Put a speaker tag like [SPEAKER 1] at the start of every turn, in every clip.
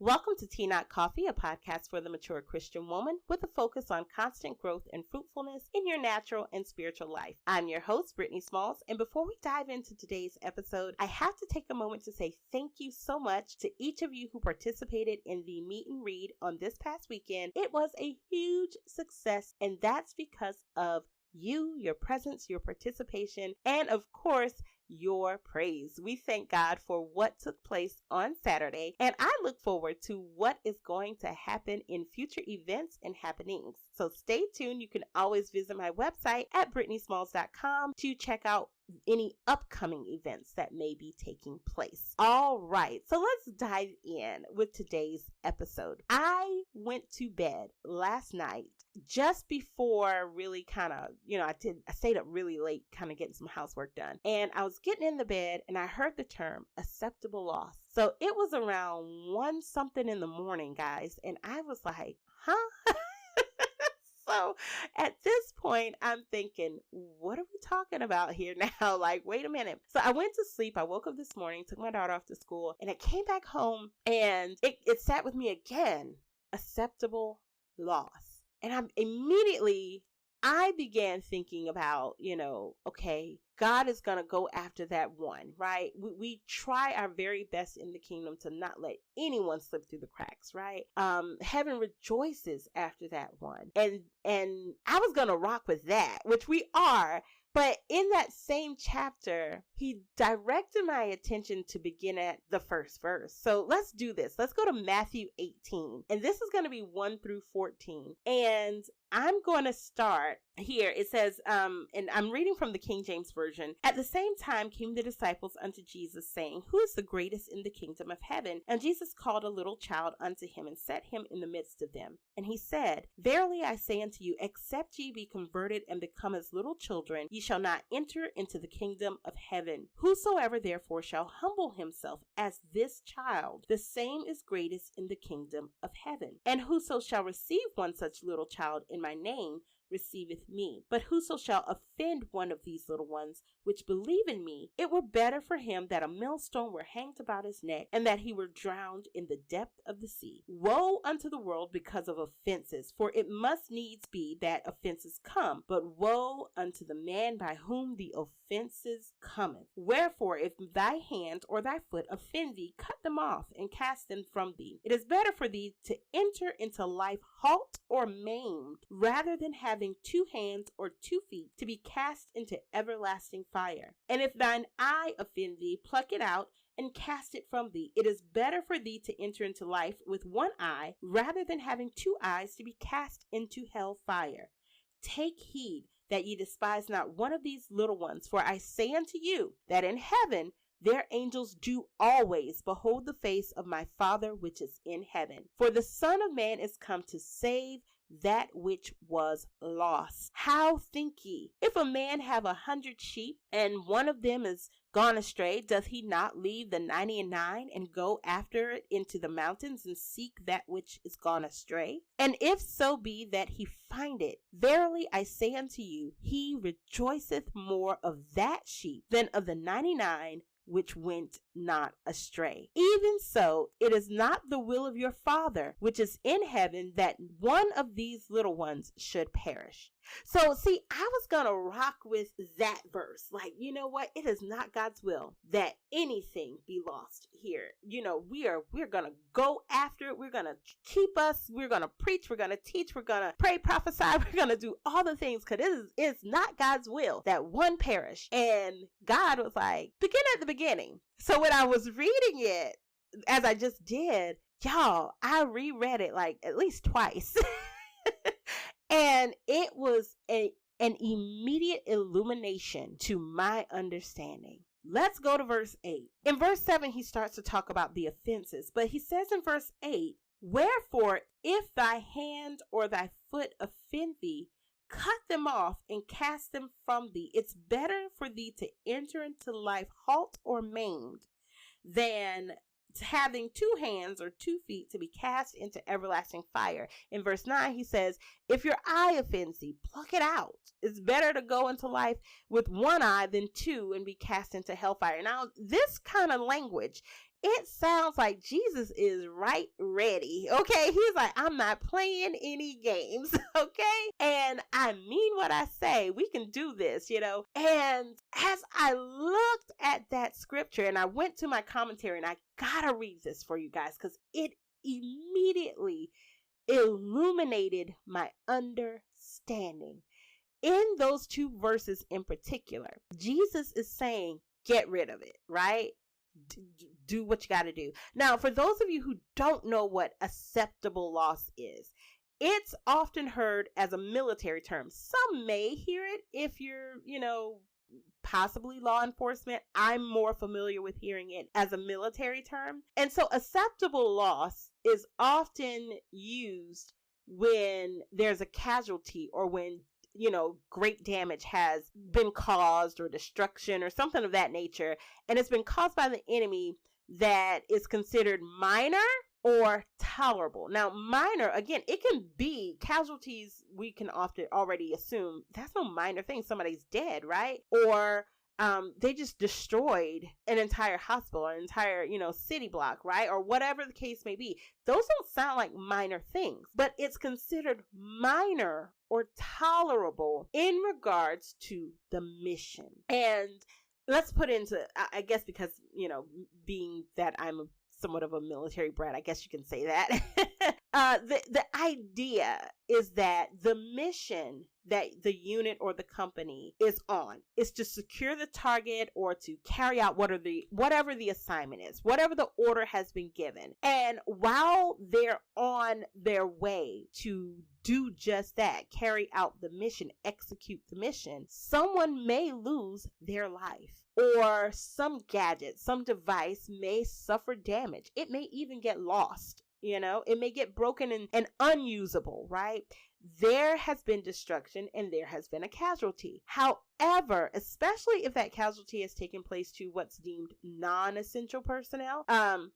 [SPEAKER 1] Welcome to Tea Not Coffee, a podcast for the mature Christian woman with a focus on constant growth and fruitfulness in your natural and spiritual life. I'm your host, Brittany Smalls, and before we dive into today's episode, I have to take a moment to say thank you so much to each of you who participated in the meet and read on this past weekend. It was a huge success, and that's because of you, your presence, your participation, and of course, your praise. We thank God for what took place on Saturday, and I look forward to what is going to happen in future events and happenings. So stay tuned. You can always visit my website at BrittanySmalls.com to check out any upcoming events that may be taking place. All right, so let's dive in with today's episode. I went to bed last night just before really I stayed up really late getting some housework done. And I was getting in the bed and I heard the term acceptable loss. So it was around 1 something in the morning, guys. And I was like, huh? So at this point, I'm thinking, what are we talking about here now? Like, wait a minute. So I went to sleep. I woke up this morning, took my daughter off to school, and I came back home and it sat with me again. Acceptable loss. And I began thinking about, okay, God is going to go after that one, right? We try our very best in the kingdom to not let anyone slip through the cracks, right? Heaven rejoices after that one. And I was going to rock with that, which we are. But in that same chapter, he directed my attention to begin at the first verse. So let's do this. Let's go to Matthew 18. And this is going to be 1 through 14. And I'm going to start here. It says, and I'm reading from the King James Version. At the same time came the disciples unto Jesus, saying, Who is the greatest in the kingdom of heaven? And Jesus called a little child unto him and set him in the midst of them. And he said, Verily I say unto you, except ye be converted and become as little children, ye shall not enter into the kingdom of heaven. Whosoever therefore shall humble himself as this child, the same is greatest in the kingdom of heaven. And whoso shall receive one such little child in my name receiveth me. But whoso shall offend one of these little ones which believe in me, it were better for him that a millstone were hanged about his neck, and that he were drowned in the depth of the sea. Woe unto the world because of offenses, for it must needs be that offenses come, but woe unto the man by whom the offenses cometh. Wherefore, if thy hand or thy foot offend thee, cut them off and cast them from thee. It is better for thee to enter into life halt or maimed, rather than having 2 hands or 2 feet to be cast into everlasting fire. And if thine eye offend thee, pluck it out and cast it from thee. It is better for thee to enter into life with 1 eye, rather than having 2 eyes to be cast into hell fire. Take heed that ye despise not one of these little ones, for I say unto you that in heaven their angels do always behold the face of my Father which is in heaven. For the Son of Man is come to save that which was lost. How think ye? If a man have 100 sheep, and one of them is gone astray, doth he not leave the 99 and go after it into the mountains and seek that which is gone astray? And if so be that he find it, verily I say unto you, he rejoiceth more of that sheep than of the 99 which went not astray. Even so, it is not the will of your Father which is in heaven that one of these little ones should perish. So see, I was going to rock with that verse. Like, you know what? It is not God's will that anything be lost here. We're going to go after it. We're going to keep us. We're going to preach. We're going to teach. We're going to pray, prophesy. We're going to do all the things because it's not God's will that one perish. And God was like, begin at the beginning. So when I was reading it, as I just did, y'all, I reread it like at least twice. And it was an immediate illumination to my understanding. Let's go to verse 8. In verse 7, he starts to talk about the offenses, but he says in verse 8, Wherefore, if thy hand or thy foot offend thee, cut them off and cast them from thee. It's better for thee to enter into life halt or maimed than having 2 hands or 2 feet to be cast into everlasting fire. In verse 9, he says, if your eye offends thee, pluck it out. It's better to go into life with 1 eye than 2 and be cast into hellfire. Now, this kind of language it sounds like Jesus is right ready. Okay. He's like, I'm not playing any games. Okay. And I mean what I say. We can do this, And as I looked at that scripture and I went to my commentary, and I gotta read this for you guys because it immediately illuminated my understanding. In those two verses in particular, Jesus is saying, get rid of it, right? Do what you got to do. Now, for those of you who don't know what acceptable loss is, it's often heard as a military term. Some may hear it if you're, possibly law enforcement. I'm more familiar with hearing it as a military term. And so acceptable loss is often used when there's a casualty or when great damage has been caused or destruction or something of that nature, and it's been caused by the enemy that is considered minor or tolerable. Now, minor, again, it can be casualties. We can often already assume that's no minor thing. Somebody's dead, right? Or they just destroyed an entire hospital, an entire, city block, right? Or whatever the case may be. Those don't sound like minor things, but it's considered minor or tolerable in regards to the mission. And let's put into, I guess, because, being that I'm somewhat of a military brat, I guess you can say that. The idea is that the mission that the unit or the company is on is to secure the target or to carry out whatever the assignment is, whatever the order has been given. And while they're on their way to do just that, carry out the mission, execute the mission, someone may lose their life. Or some gadget, some device may suffer damage. It may even get lost. It may get broken and unusable, right? There has been destruction and there has been a casualty. However, especially if that casualty has taken place to what's deemed non-essential personnel,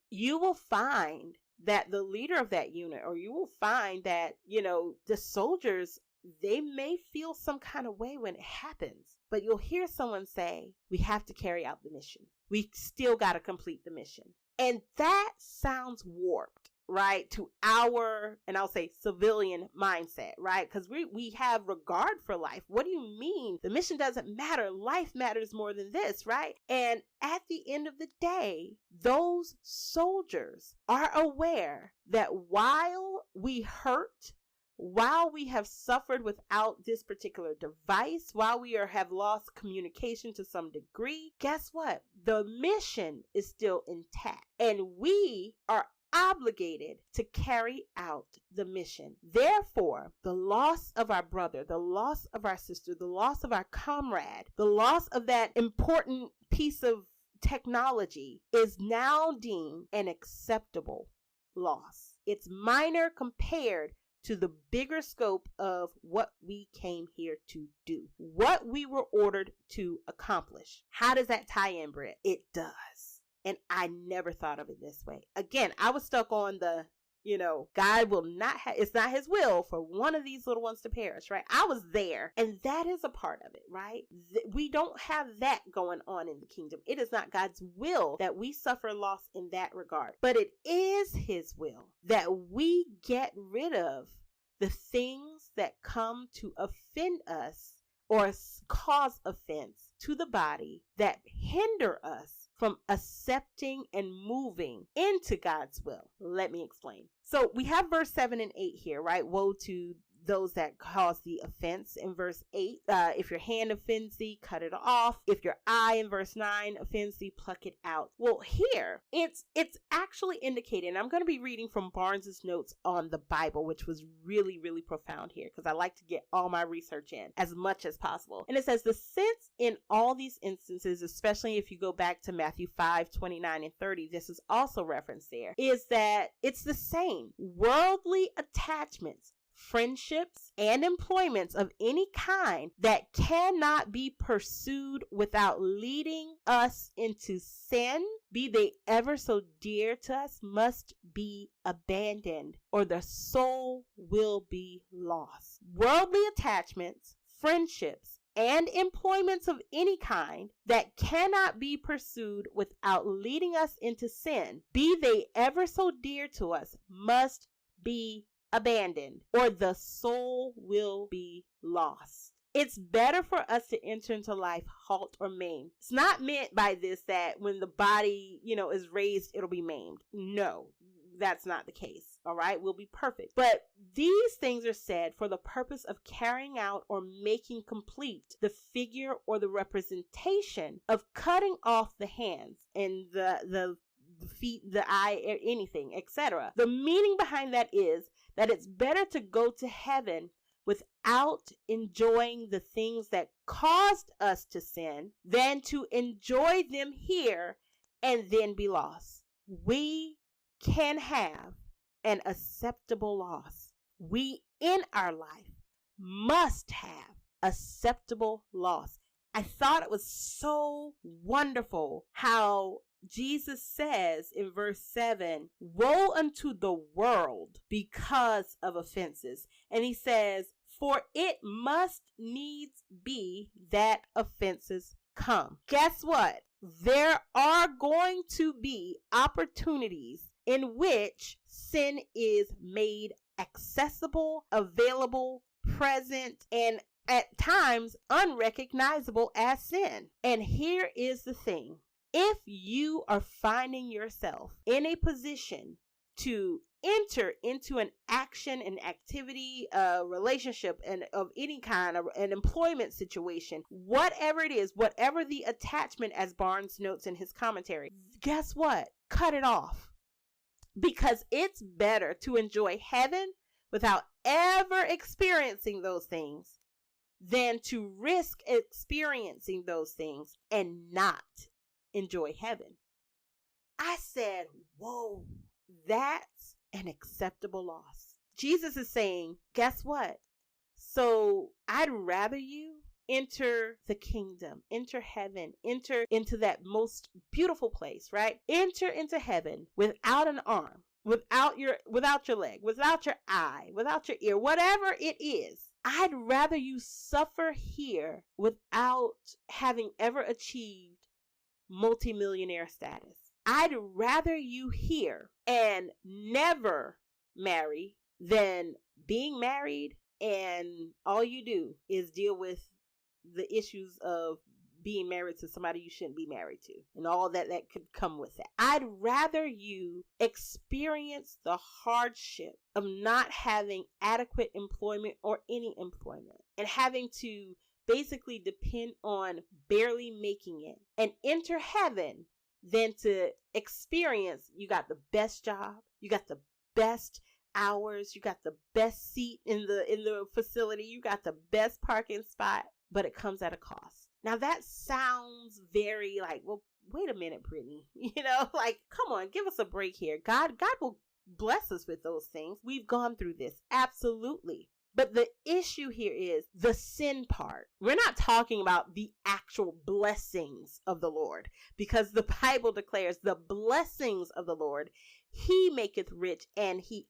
[SPEAKER 1] you will find that the leader of that unit, or you will find that, the soldiers, they may feel some kind of way when it happens. But you'll hear someone say, we have to carry out the mission. We still got to complete the mission. And that sounds warped, right, to our, and I'll say civilian mindset, right? Because we have regard for life. What do you mean? The mission doesn't matter. Life matters more than this, right? And at the end of the day, those soldiers are aware that while we hurt, while we have suffered without this particular device, while we have lost communication to some degree, guess what? The mission is still intact, and we are obligated to carry out the mission. Therefore, the loss of our brother, the loss of our sister, the loss of our comrade, the loss of that important piece of technology is now deemed an acceptable loss. It's minor compared to the bigger scope of what we came here to do, what we were ordered to accomplish. How does that tie in, Britt? It does. And I never thought of it this way. Again, I was stuck on the, God will not have, it's not his will for one of these little ones to perish, right? I was there, and that is a part of it, right? We don't have that going on in the kingdom. It is not God's will that we suffer loss in that regard, but it is his will that we get rid of the things that come to offend us or cause offense to the body that hinder us from accepting and moving into God's will. Let me explain. So we have verse 7 and 8 here, right? Woe to those that cause the offense. In verse 8, if your hand offends thee, cut it off. If your eye, in verse 9, offends thee, pluck it out. Well, here, it's actually indicated, and I'm going to be reading from Barnes's notes on the Bible, which was really, really profound here, because I like to get all my research in as much as possible. And it says, the sense in all these instances, especially if you go back to Matthew 5, 29 and 30, this is also referenced there, is that it's the same. Worldly attachments, friendships, and employments of any kind that cannot be pursued without leading us into sin, be they ever so dear to us, must be abandoned, or the soul will be lost. Worldly attachments, friendships, and employments of any kind that cannot be pursued without leading us into sin, be they ever so dear to us, must be abandoned, or the soul will be lost. It's better for us to enter into life halt or maimed. It's not meant by this that when the body, is raised, it'll be maimed. No, that's not the case. All right, we'll be perfect. But these things are said for the purpose of carrying out or making complete the figure or the representation of cutting off the hands and the feet, the eye, anything, etc. The meaning behind that is that it's better to go to heaven without enjoying the things that caused us to sin than to enjoy them here and then be lost. We can have an acceptable loss. We in our life must have acceptable loss. I thought it was so wonderful how Jesus says in verse 7, woe unto the world because of offenses. And he says, for it must needs be that offenses come. Guess what? There are going to be opportunities in which sin is made accessible, available, present, and at times unrecognizable as sin. And here is the thing. If you are finding yourself in a position to enter into an action, an activity, a relationship, and of any kind, an employment situation, whatever it is, whatever the attachment, as Barnes notes in his commentary, guess what? Cut it off. Because it's better to enjoy heaven without ever experiencing those things than to risk experiencing those things and not enjoy heaven. I said, whoa, that's an acceptable loss. Jesus is saying, guess what? So I'd rather you enter the kingdom, enter heaven, enter into that most beautiful place, right? Enter into heaven without an arm, without your leg, without your eye, without your ear, whatever it is. I'd rather you suffer here without having ever achieved multimillionaire status. I'd rather you here and never marry than being married and all you do is deal with the issues of being married to somebody you shouldn't be married to and all that could come with that. I'd rather you experience the hardship of not having adequate employment or any employment and having to basically depend on barely making it and enter heaven than to experience you got the best job, you got the best hours, you got the best seat in the facility, you got the best parking spot, but it comes at a cost. Now that sounds very like, well, wait a minute, Brittany, like, come on, give us a break here. God will bless us with those things. We've gone through this. Absolutely. But the issue here is the sin part. We're not talking about the actual blessings of the Lord, because the Bible declares the blessings of the Lord, he maketh rich and he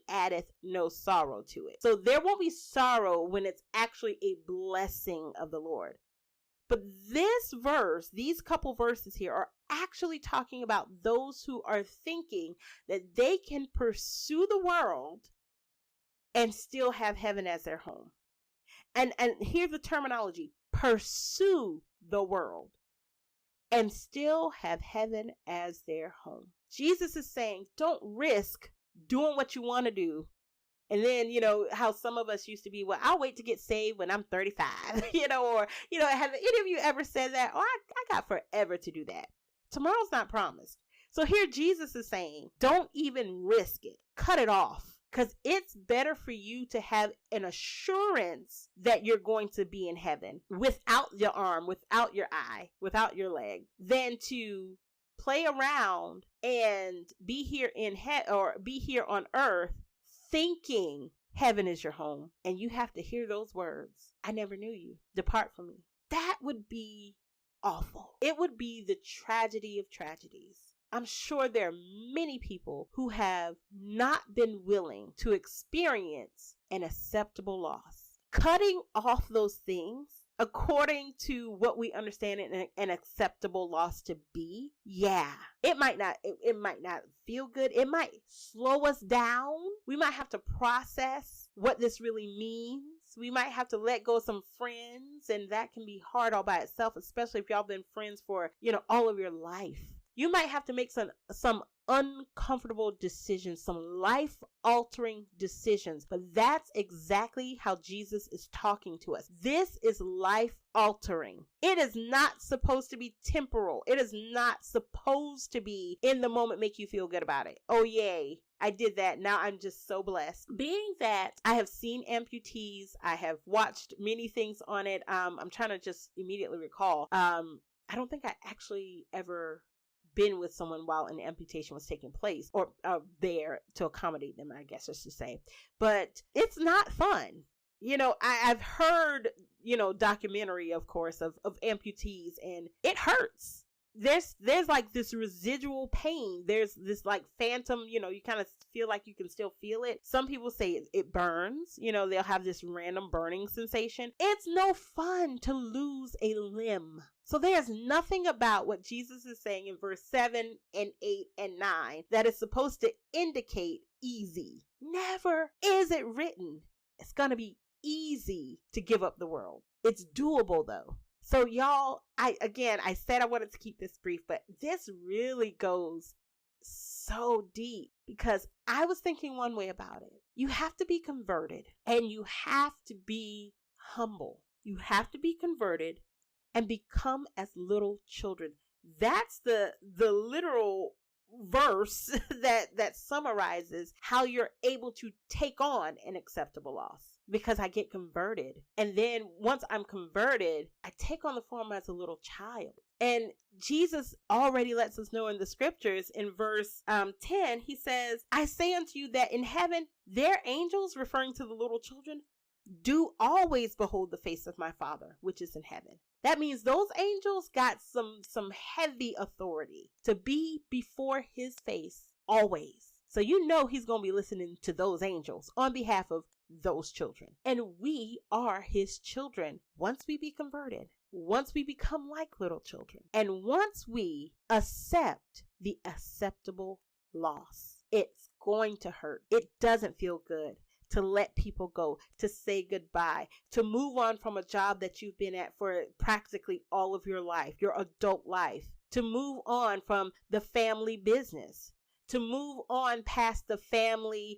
[SPEAKER 1] addeth no sorrow to it. So there won't be sorrow when it's actually a blessing of the Lord. But this verse, these couple verses here are actually talking about those who are thinking that they can pursue the world and still have heaven as their home. And here's the terminology: pursue the world and still have heaven as their home. Jesus is saying, don't risk doing what you want to do. And then, how some of us used to be, well, I'll wait to get saved when I'm 35, or, have any of you ever said that? Oh, I got forever to do that. Tomorrow's not promised. So here Jesus is saying, don't even risk it. Cut it off. Because it's better for you to have an assurance that you're going to be in heaven without your arm, without your eye, without your leg, than to play around and be here be here on earth thinking heaven is your home. And you have to hear those words. I never knew you. Depart from me. That would be awful. It would be the tragedy of tragedies. I'm sure there are many people who have not been willing to experience an acceptable loss. cutting off those things according to what we understand an acceptable loss to be, it might not feel good. It might slow us down. We might have to process what this really means. We might have to let go of some friends, and that can be hard all by itself, especially if y'all been friends for, all of your life. You might have to make some uncomfortable decisions, some life-altering decisions. But that's exactly how Jesus is talking to us. This is life-altering. It is not supposed to be temporal. It is not supposed to be in the moment make you feel good about it. Oh, yay. I did that. Now I'm just so blessed. Being that I have seen amputees, I have watched many things on it. I'm trying to just immediately recall. I don't think I actually ever been with someone while an amputation was taking place, or there to accommodate them, I guess I should say. But it's not fun. I've heard, documentary, of course, of amputees, and it hurts. There's like this residual pain. There's this like phantom, you kind of feel like you can still feel it. Some people say it burns, they'll have this random burning sensation. It's no fun to lose a limb. So there's nothing about what Jesus is saying in verse 7 and 8 and 9 that is supposed to indicate easy. Never is it written it's going to be easy to give up the world. It's doable though. So y'all, I said I wanted to keep this brief, but this really goes so deep because I was thinking one way about it. You have to be converted and you have to be humble. You have to be converted and become as little children. That's the literal verse that summarizes how you're able to take on an acceptable loss. Because I get converted. And then once I'm converted, I take on the form as a little child. And Jesus already lets us know in the scriptures in verse 10, he says, I say unto you that in heaven, their angels, referring to the little children, do always behold the face of my Father, which is in heaven. That means those angels got some heavy authority to be before his face always. So he's going to be listening to those angels on behalf of those children. And we are his children once we be converted, once we become like little children, and once we accept the acceptable loss. It's going to hurt. It doesn't feel good to let people go, to say goodbye, to move on from a job that you've been at for practically all of your life, your adult life, to move on from the family business, to move on past the family,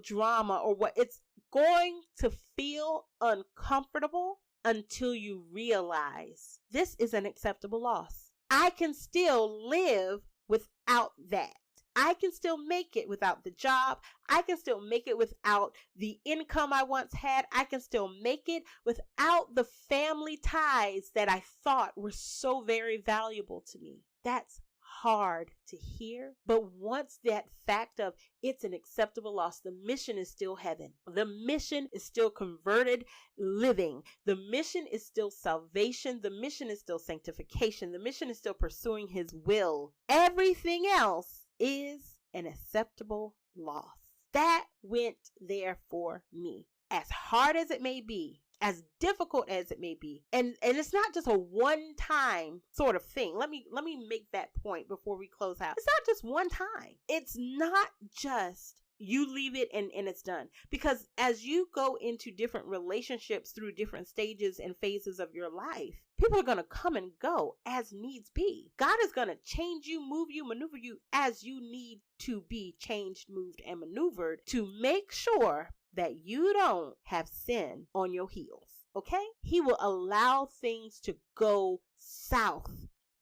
[SPEAKER 1] drama or what. It's going to feel uncomfortable until you realize this is an acceptable loss. I can still live without that. I can still make it without the job. I can still make it without the income I once had. I can still make it without the family ties that I thought were so very valuable to me. That's hard to hear, but once that fact of it's an acceptable loss, the mission is still heaven. The mission is still converted living. The mission is still salvation. The mission is still sanctification. The mission is still pursuing his will. Everything else is an acceptable loss. That went there for me. As hard as it may be, as difficult as it may be. And it's not just a one-time sort of thing. Let me make that point before we close out. It's not just one time. It's not just you leave it and it's done. Because as you go into different relationships through different stages and phases of your life, people are going to come and go as needs be. God is going to change you, move you, maneuver you as you need to be changed, moved, and maneuvered to make sure that you don't have sin on your heels, okay? He will allow things to go south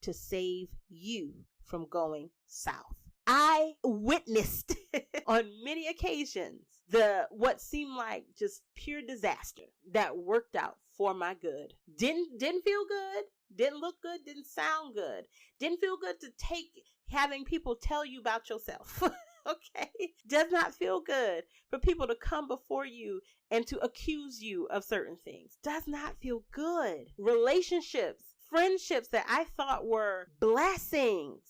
[SPEAKER 1] to save you from going south. I witnessed on many occasions what seemed like just pure disaster that worked out for my good. Didn't feel good, didn't look good, didn't sound good, didn't feel good to take having people tell you about yourself. Okay, does not feel good for people to come before you and to accuse you of certain things. Does not feel good. Relationships, friendships that I thought were blessings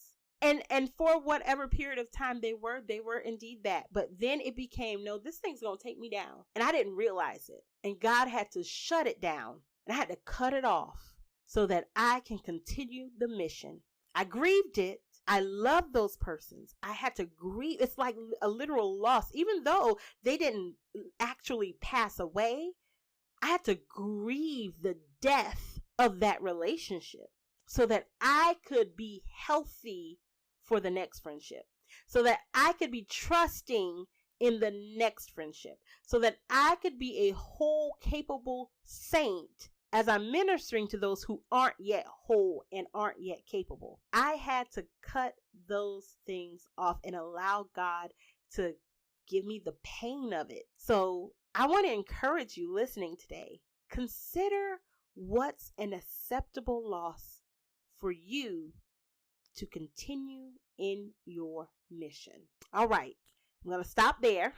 [SPEAKER 1] And for whatever period of time they were indeed that. But then it became, no, this thing's going to take me down. And I didn't realize it. And God had to shut it down. And I had to cut it off so that I can continue the mission. I grieved it. I love those persons. I had to grieve. It's like a literal loss. Even though they didn't actually pass away, I had to grieve the death of that relationship so that I could be healthy for the next friendship, so that I could be trusting in the next friendship, so that I could be a whole, capable saint as I'm ministering to those who aren't yet whole and aren't yet capable. I had to cut those things off and allow God to give me the pain of it. So I want to encourage you listening today. Consider what's an acceptable loss for you to continue in your mission. All right, I'm going to stop there.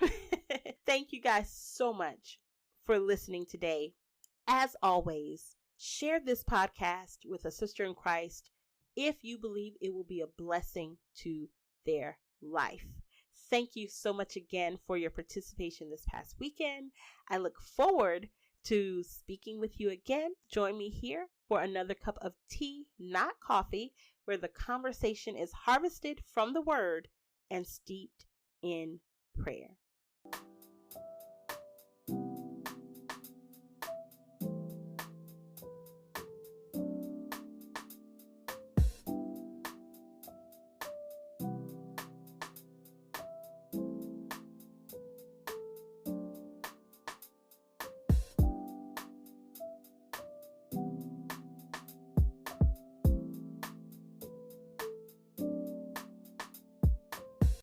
[SPEAKER 1] Thank you guys so much for listening today. As always, share this podcast with a sister in Christ if you believe it will be a blessing to their life. Thank you so much again for your participation this past weekend. I look forward to speaking with you again. Join me here for another cup of tea, not coffee, where the conversation is harvested from the word and steeped in prayer.